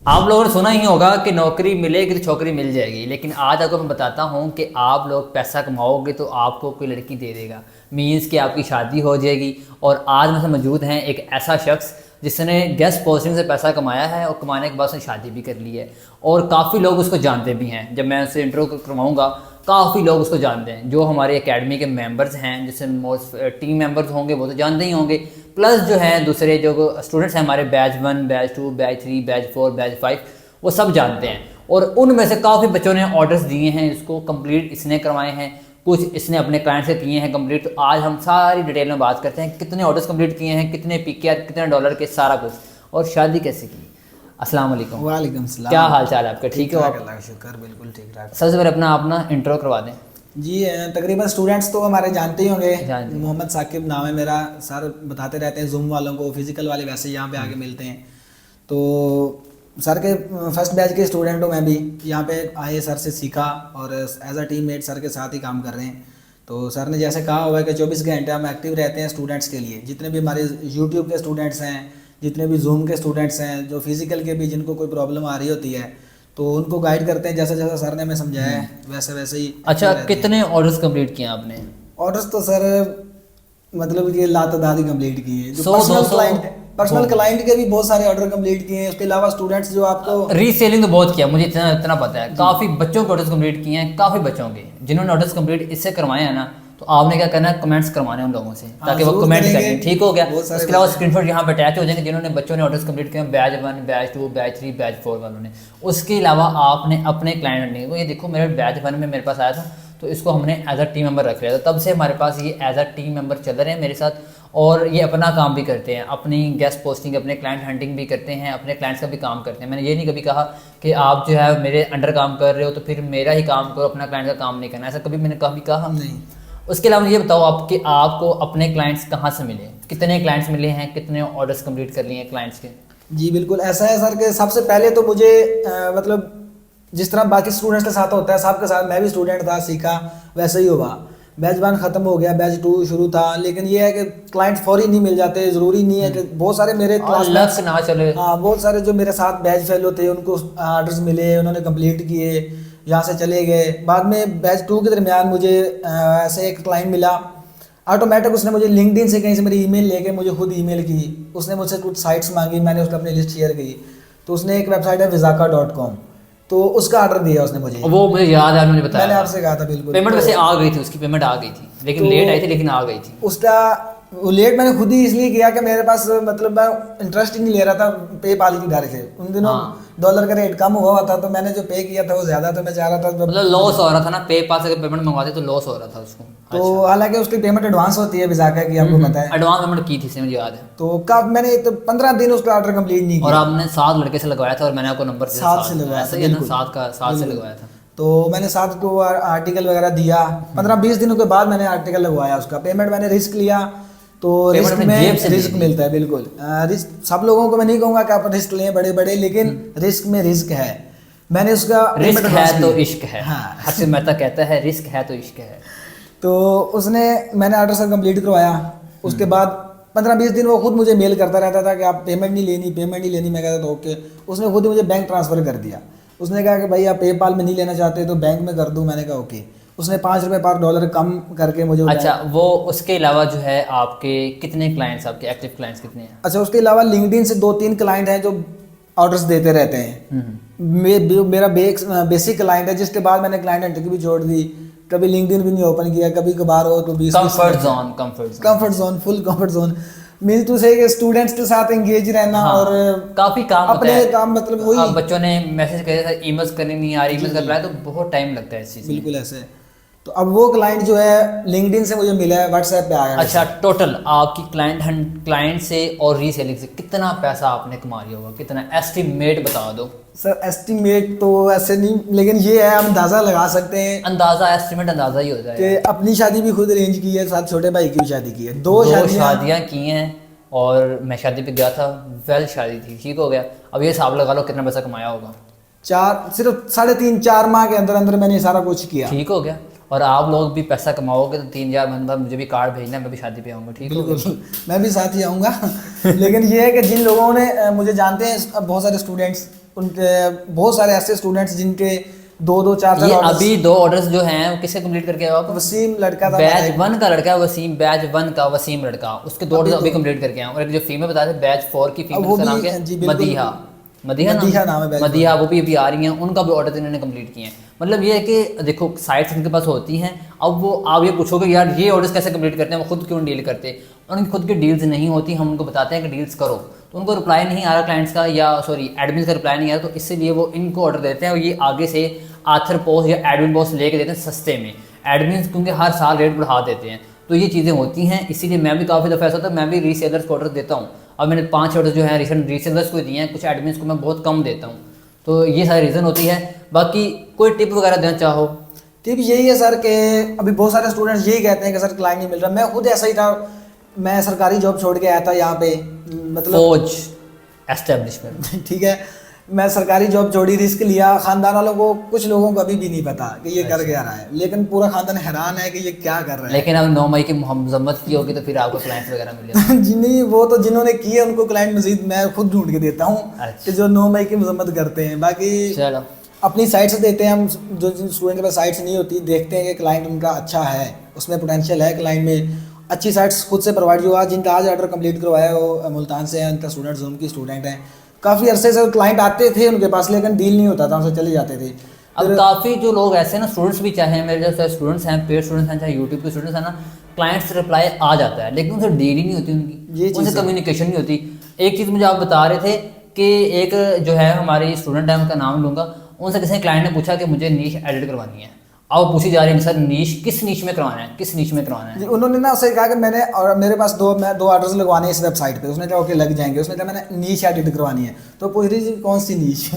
आप लोगों ने सुना ही होगा कि नौकरी मिलेगी तो छोकरी मिल जाएगी, लेकिन आज आपको मैं बताता हूँ कि आप लोग पैसा कमाओगे तो आपको कोई लड़की दे देगा, मीन्स कि आपकी शादी हो जाएगी। और आज मेरे साथ मौजूद हैं एक ऐसा शख्स जिसने गेस्ट पोस्टिंग से पैसा कमाया है और कमाने के बाद उसने शादी भी कर ली है, और काफ़ी लोग उसको जानते भी हैं। जब मैं उससे इंटरव्यू करवाऊँगा काफ़ी लोग उसको जानते हैं, जो हमारे एकेडमी के मेंबर्स हैं, जैसे मोस्ट टीम मेंबर्स होंगे वो तो जानते ही होंगे, प्लस जो है दूसरे जो स्टूडेंट्स हैं हमारे batch 1, batch 2, batch 3, batch 4, batch 5, वो सब जानते हैं। और उनमें से काफ़ी बच्चों ने ऑर्डर्स दिए हैं, इसको कंप्लीट इसने करवाए हैं, कुछ इसने अपने क्लाइंट से किए हैं कंप्लीट। तो आज हम सारी डिटेल में बात करते हैं कितने ऑर्डर्स कंप्लीट किए हैं, कितने PKR, कितने डॉलर के, सारा कुछ, और शादी कैसे की। अस्सलाम वालेकुम। वालेकुम सलाम। क्या हाल चाल है आपका? ठीक है आप? अल्लाह का शुक्र, बिल्कुल ठीक ठाक। सबसे पहले अपना इंट्रो करवा दें। जी तकरीबन स्टूडेंट्स तो हमारे जानते ही होंगे। जानते हैं। मोहम्मद साकिब नाम है मेरा। सर बताते रहते हैं जूम वालों को, फिजिकल वाले वैसे यहाँ पे आके मिलते हैं। तो सर के फर्स्ट बैच के स्टूडेंट हूँ मैं भी। यहाँ पे आए, सर से सीखा और as a team mate sir के साथ ही काम कर रहे हैं। तो सर ने जैसे कहा हुआ है कि 24 घंटे हम एक्टिव रहते हैं स्टूडेंट्स के लिए। जितने भी हमारे यूट्यूब के स्टूडेंट्स हैं, जितने भी जूम के स्टूडेंट्स हैं, जो फिजिकल के भी जिनको कोई प्रॉब्लम आ रही होती है तो उनको गाइड करते हैं, जैसा जैसा सर ने हमें समझाया है वैसे वैसे ही। अच्छा, कितने ऑर्डर्स कंप्लीट किए आपने? ऑर्डर्स तो सर मतलब ये लातादाद ही कंप्लीट किए हैं। जो 100, 200 पर्सनल क्लाइंट के भी बहुत सारे ऑर्डर कंप्लीट किए हैं। उसके अलावा स्टूडेंट्स जो आपको रीसेलिंग तो बहुत किया, मुझे इतना इतना पता है। काफ़ी बच्चों के ऑर्डर्स कंप्लीट किए हैं, काफ़ी बच्चों के जिन्होंने ऑर्डर्स कंप्लीट इससे करवाए हैं ना, तो आपने क्या करना है, कमेंट्स करवाने हैं उन लोगों से, ताकि वो कमेंट करें। ठीक हो गया। उसके अलावा स्क्रीनशॉट यहाँ पे अटैच हो जाएंगे जिन्होंने बच्चों ने ऑर्डर्स कंप्लीट किए, बैच 1, बैच 2, बैच 3, बैच 4 वालों ने। उसके अलावा आपने अपने क्लाइंट ने, वो ये देखो मेरे बैच 1 में मेरे पास आया था, तो इसको हमने एज अ टीम मेंबर रख लिया था। तब से हमारे पास ये एज अ टीम मेंबर चल रहे हैं मेरे साथ, और ये अपना काम भी करते हैं, अपनी गेस्ट पोस्टिंग, अपने क्लाइंट हंटिंग भी करते हैं, अपने क्लाइंट्स का भी काम करते हैं। मैंने ये नहीं कभी कहा कि आप जो है मेरे अंडर काम कर रहे हो तो फिर मेरा ही काम करो, अपना क्लाइंट का काम नहीं करना, ऐसा कभी मैंने कभी कहा नहीं। उसके अलावा ये बताओ आप कि आपको अपने क्लाइंट्स कहाँ से मिले, कितने क्लाइंट्स मिले हैं, कितने ऑर्डर्स कंप्लीट कर लिए हैं क्लाइंट्स के? जी बिल्कुल ऐसा है सर कि सबसे पहले तो मुझे मतलब जिस तरह बाकी स्टूडेंट्स के साथ होता है, सबके साथ मैं भी स्टूडेंट था, सीखा, वैसे ही हुआ। बैच 1 ख़त्म हो गया, बैच 2 शुरू था। लेकिन ये है कि क्लाइंट फौरी नहीं मिल जाते। ज़रूरी नहीं है कि बहुत सारे मेरे क्लास ना चले। हाँ, बहुत सारे जो मेरे साथ बैच फेलो थे उनको ऑर्डर्स मिले, उन्होंने कंप्लीट किए, यहाँ से चले गए। बाद में बैच 2 के दरमियान मुझे ऐसे एक क्लाइंट मिला, ऑटोमेटिक उसने मुझे लिंक्डइन से कहीं से मेरी ईमेल लेके मुझे खुद ईमेल की। उसने मुझसे कुछ साइट्स मांगी, मैंने उसको अपनी लिस्ट शेयर की। तो उसने एक वेबसाइट है vizaka.com, तो उसका ऑर्डर दिया उसने मुझे। वो मुझे याद है, मैंने बताया, मैंने आपसे कहा था। बिल्कुल पेमेंट वैसे आ गई थी, उसकी पेमेंट आ गई थी, लेकिन लेट आई थी, लेकिन आ गई थी। उसका लेट मैंने खुद ही इसलिए किया कि मेरे पास मतलब मैं इंटरेस्ट ही नहीं ले रहा था पेपाल की डर से। उन दिनों डॉलर का रेट कम हुआ था, तो मैंने जो पे किया था वो ज्यादा, तो मैं चाह रहा था मतलब लॉस हो रहा था ना, पेपाल से पेमेंट मंगवाते तो लॉस हो रहा था उसको। तो हालांकि उसकी पेमेंट एडवांस होती है विज़ाका की, आपको पता है। एडवांस पेमेंट की थी से मुझे याद है। तो कब मैंने तो 15 दिन उसका ऑर्डर कंप्लीट नहीं किया। और आपने 7 लड़के से लगवाया था, और मैंने आपको नंबर 7 से लगवाया ऐसा ही है ना, 7 से लगवाया था। तो मैंने 7 को आर्टिकल वगैरह दिया। 15-20 दिनों के बाद मैंने आर्टिकल लगवाया उसका। पेमेंट मैंने रिस्क लिया, तो रिस्क में रिस्क मिलता है। बिल्कुल रिस्क सब लोगों को मैं नहीं कहूँगा कि आप रिस्क लें बड़े बड़े, लेकिन रिस्क में रिस्क है। मैंने उसका रिस्क है तो इश्क है। हाँ, हर्षित मेहता कहता है रिस्क है तो इश्क है। तो उसने मैंने ऑर्डर सब कंप्लीट करवाया। उसके बाद 15-20 दिन वो खुद मुझे मेल करता रहता था कि आप पेमेंट नहीं लेनी, पेमेंट नहीं लेनी। मैं कहता था ओके। उसने खुद ही मुझे बैंक ट्रांसफ़र कर दिया। उसने कहा कि भाई आप पेपाल में नहीं लेना चाहते तो बैंक में कर दूँ। मैंने कहा ओके। उसने $5 कम करके मुझे। अच्छा, वो उसके अलावा जो है आपके कितने क्लाइंट्स, आपके एक्टिव क्लाइंट्स कितने हैं? अच्छा, उसके अलावा लिंक्डइन से 2-3 क्लाइंट हैं जो ऑर्डर्स देते रहते हैं। मेरा बेसिक क्लाइंट है, जिसके बाद मैंने क्लाइंट हंटिंग भी छोड़ दी। कभी लिंक्डइन भी नहीं ओपन किया, कभी कभार हो तो 20 comfort zone full comfort zone means two से स्टूडेंट्स के साथ एंगेज रहना। हाँ, और काफी काम अपने काम मतलब वही। बच्चों ने मैसेज करे, ईमेल्स करनी नहीं आ रही, ईमेल कर रहा है तो बहुत टाइम लगता है इस चीज। बिल्कुल ऐसे। तो अब वो क्लाइंट जो है लिंक्डइन से मुझे मिला है, व्हाट्सएप पे आया। अच्छा, टोटल आपकी क्लाइंट से और रीसेलिंग से कितना पैसा आपने कमा लिया होगा, कितना एस्टिमेट बता दो। सर एस्टिमेट तो ऐसे नहीं, लेकिन ये है हम अंदाजा लगा सकते हैं। अंदाजा, एस्टिमेट अंदाजा ही होता है कि अपनी शादी भी खुद अरेंज की है, साथ छोटे भाई की भी शादी की है। दो शादियाँ की हैं, और मैं शादी पे गया था, वेल शादी थी, ठीक हो गया। अब ये हिसाब लगा लो कितना पैसा कमाया होगा। सिर्फ 3.5-4 माह के अंदर अंदर मैंने सारा कुछ किया। ठीक हो गया। और आप लोग भी पैसा कमाओगे तो 3,000 मतलब मुझे भी कार्ड भेजना, मैं भी शादी पे आऊँगा। ठीक है, मैं भी साथ ही आऊँगा। लेकिन ये है कि जिन लोगों ने मुझे जानते हैं बहुत सारे स्टूडेंट्स, उनके बहुत सारे ऐसे स्टूडेंट्स जिनके 2-4 ये अभी 2 ऑर्डर्स जो हैं वो किससे कंप्लीट करके आया आप? वसीम लड़का था, बैच 1 का लड़का है वसीम, बैच 1 का वसीम लड़का, उसके 2 ऑर्डर्स अभी कंप्लीट करके आया। और एक जो फीमेल बता रहे बैच 4 की फीमेल, वो का नाम भी, क्या जी है? बिल्कुल, मदीहा, मदीहा नाम है, बैच मदीहा, वो भी अभी आ रही हैं, उनका भी ऑर्डर इन्होंने कंप्लीट किए हैं। मतलब ये है कि देखो साइट्स इनके पास होती हैं, अब वो आप ये पूछोगे यार ये ऑर्डर्स कैसे कंप्लीट करते हैं, वो खुद क्यों डील करते, और उनकी खुद की डील्स नहीं होती, हम उनको बताते हैं कि डील्स करो, तो उनको रिप्लाई नहीं आ रहा क्लाइंट्स का, या सॉरी एडमिन का रिप्लाई नहीं आ रहा, तो इसीलिए वो इनको ऑर्डर देते हैं और ये आगे से आथर पोस्ट या एडमिन पोस्ट लेके देते हैं सस्ते में। एडमिन क्योंकि हर साल रेट बढ़ा देते हैं, तो ये चीज़ें होती हैं, इसीलिए मैं भी काफ़ी दफ़ा ऐसा होता है मैं भी रीसेलर्स को ऑर्डर देता हूँ। अब मैंने 5 ऑर्डर जो है रिसेंट रीसेलर्स को दिए हैं, कुछ एडमिन्स को मैं बहुत कम देता हूँ, तो ये सारी रीज़न होती है। बाकी कोई टिप वगैरह देना चाहो? टिप यही है सर कि अभी बहुत सारे स्टूडेंट्स यही कहते हैं कि सर क्लाइंट नहीं मिल रहा। मैं खुद ऐसा ही था, मैं सरकारी जॉब छोड़ के आया था यहाँ पे, मतलब फौज एस्टेब्लिशमेंट ठीक है, मैं सरकारी जॉब छोड़ी, रिस्क लिया, खानदान वालों को, कुछ लोगों को अभी भी नहीं पता कि ये कर क्या रहा है, लेकिन पूरा खानदान हैरान है कि ये क्या कर रहा है। लेकिन अब 9 मई की मजम्मत की होगी तो फिर आपको क्लाइंट्स वगैरह मिले? जी नहीं, वो तो जिन्होंने किए उनको क्लाइंट मजीद मैं खुद ढूंढ के देता हूँ अच्छा। कि जो 9 मई की मजम्मत करते हैं। बाकी चलो अपनी साइड से देते हैं हम, जो स्टूडेंट के पास साइट्स नहीं होती, देखते हैं कि क्लाइंट उनका अच्छा है, उसमें पोटेंशियल है क्लाइंट में, अच्छी साइट्स खुद से प्रोवाइड, जो आज जिनका आज ऑर्डर कंप्लीट करवाया है वो मुल्तान से हैं, उनका स्टूडेंट जूम की स्टूडेंट हैं, काफ़ी अरसे से क्लाइंट आते थे उनके पास, लेकिन डील नहीं होता था, उनसे चले जाते थे। अब काफ़ी जो लोग ऐसे ना स्टूडेंट्स भी, चाहे मेरे जैसे स्टूडेंट्स हैं, पेड स्टूडेंट्स हैं, चाहे यूट्यूब के स्टूडेंट्स हैं ना, क्लाइंट्स से रिप्लाई आ जाता है लेकिन उनसे डील ही नहीं होती ये उनकी, चीज़ उनसे है। कम्युनिकेशन नहीं होती। एक चीज़ मुझे आप बता रहे थे कि एक जो है हमारी स्टूडेंट है, उनका नाम लूँगा, उनसे किसी क्लाइंट ने पूछा कि मुझे नीश एडिट करवानी है, अब पूछी जा रही है सर नीश किस नीश में करवाना है, किस नीश में करवाना है? जी, उन्होंने ना उससे कहा कि मैंने, और मेरे पास दो ऑर्डर्स लगवाने हैं इस वेबसाइट पे, उसने कहा ओके लग जाएंगे, उसने कहा मैंने नीश एडिट करवानी है, तो पूछ रही जी कौन सी नीश?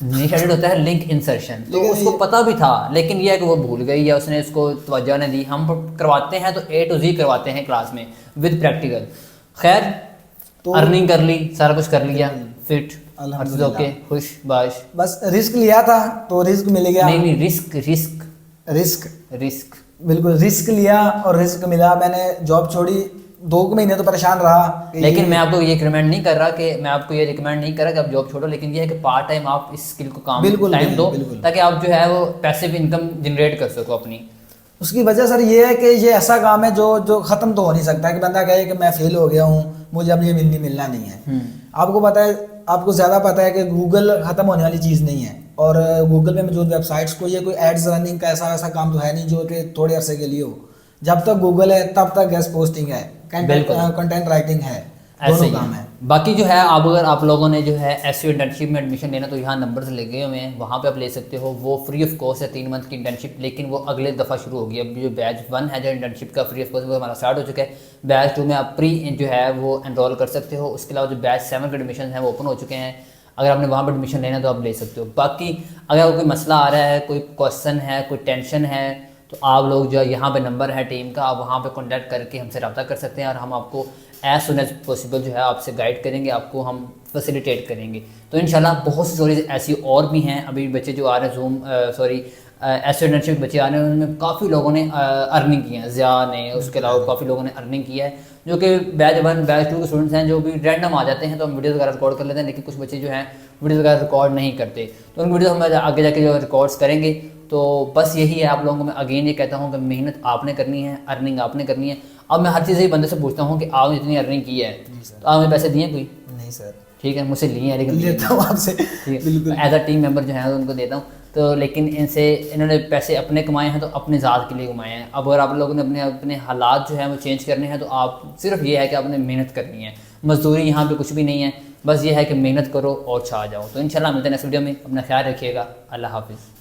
नीश एडिट होता है लिंक इंसर्शन, तो उसको पता भी था लेकिन यह है कि वो भूल गई या उसने उसको तवज्जो नहीं दी। हम करवाते हैं तो A to Z करवाते हैं क्लास में विद प्रैक्टिकल। खैर तो अर्निंग कर ली, सारा कुछ कर लिया, फिट अल्हम्दुलिल्लाह, ओके, खुश बाश। बस रिस्क लिया था तो रिस्क मिल गया। नहीं रिस्क रिस्क रिस्क रिस्क बिल्कुल रिस्क लिया और रिस्क मिला। मैंने जॉब छोड़ी, 2 महीने तो परेशान रहा कि लेकिन मैं आपको ये रिकमेंड नहीं कर रहा कि मैं आपको ये रिकमेंड नहीं कर रहा कि आप जॉब छोड़ो, लेकिन ये है कि पार्ट टाइम आप इस स्किल को काम बिल्कुल टाइम दो बिल्कुल। ताकि आप जो है वो पैसिव इनकम जनरेट कर सको अपनी। उसकी वजह सर ये है कि ये ऐसा काम है जो ख़त्म तो हो नहीं सकता, कि बंदा कहे कि मैं फेल हो गया हूँ, मुझे अब ये मिलना नहीं है। आपको पता है, आपको ज़्यादा पता है कि गूगल ख़त्म होने वाली चीज़ नहीं है, और गूगल में मौजूद वेबसाइट्स को ये कोई एड्स रनिंग का ऐसा वैसा काम तो है नहीं जो कि थोड़े अरसे के लिए हो। जब तक गूगल है तब तक गेस्ट पोस्टिंग है, कंटेंट राइटिंग है, दोनों काम है। बाकी जो है अब अगर आप लोगों ने जो है एसईओ इंटर्नशिप में एडमिशन लेना तो यहाँ नंबर्स लगे हुए हैं, वहाँ पे आप ले सकते हो। वो फ्री ऑफ कॉस्ट है 3 मंथ की इंटर्नशिप, लेकिन वो अगले दफ़ा शुरू होगी। अब जो बैच 1 है जो इंटर्नशिप का फ्री ऑफ कॉस्ट वो हमारा स्टार्ट हो चुका है। बैच 2 में आप प्री जो है वो एनरोल कर सकते हो। उसके अलावा जो बैच 7 के एडमिशन हैं वो ओपन हो चुके हैं, अगर आपने वहाँ पर एडमिशन लेना तो आप ले सकते हो। बाकी अगर कोई मसला आ रहा है, कोई क्वेश्चन है, कोई टेंशन है, तो आप लोग जो यहाँ पे नंबर है टीम का, आप वहाँ पे कांटेक्ट करके हमसे रब्ता कर सकते हैं और हम आपको एज सुन एज पॉसिबल जो है आपसे गाइड करेंगे, आपको हम फैसिलिटेट करेंगे। तो इंशाल्लाह बहुत सी स्टोरीज ऐसी और भी हैं। अभी बच्चे जो आ रहे हैं जूम एस इंटर्नशिप बच्चे आ रहे हैं, उनमें काफ़ी लोगों ने अर्निंग की है, ज़िया ने, उसके अलावा काफ़ी लोगों ने अर्निंग की है, जो कि बैच 1 बैच 2 के स्टूडेंट्स हैं जो भी रैंडम आ जाते हैं तो हम वीडियोज़ वगैरह रिकॉर्ड कर लेते हैं। लेकिन कुछ बच्चे जो हैं वीडियोज़ वगैरह रिकॉर्ड नहीं करते, तो उन वीडियो हम आगे जाके जो रिकॉर्ड्स करेंगे। तो बस यही है, आप लोगों को मैं अगेन ये कहता हूँ कि मेहनत आपने करनी है, अर्निंग आपने करनी है। अब मैं हर चीज़ ही बंदे से पूछता हूँ कि आपने इतनी अर्निंग की है तो आपने पैसे दिए कोई? नहीं सर। ठीक है, मुझसे लिए हैं लेकिन लेता हूँ आपसे, बिल्कुल एज अ टीम मेंबर जो है उनको देता हूँ। तो लेकिन इन्होंने पैसे अपने कमाए हैं तो अपने ज़ात के लिए कमाए हैं। अब अगर आप लोगों ने अपने हालात जो है वो चेंज करने हैं तो आप सिर्फ ये है कि आपने मेहनत करनी है। मजदूरी यहाँ पे कुछ भी नहीं है, बस ये है कि मेहनत करो और छा जाओ। तो इंशाल्लाह मिलते हैं नेक्स्ट वीडियो में। अपना ख्याल रखिएगा। अल्लाह हाफिज़।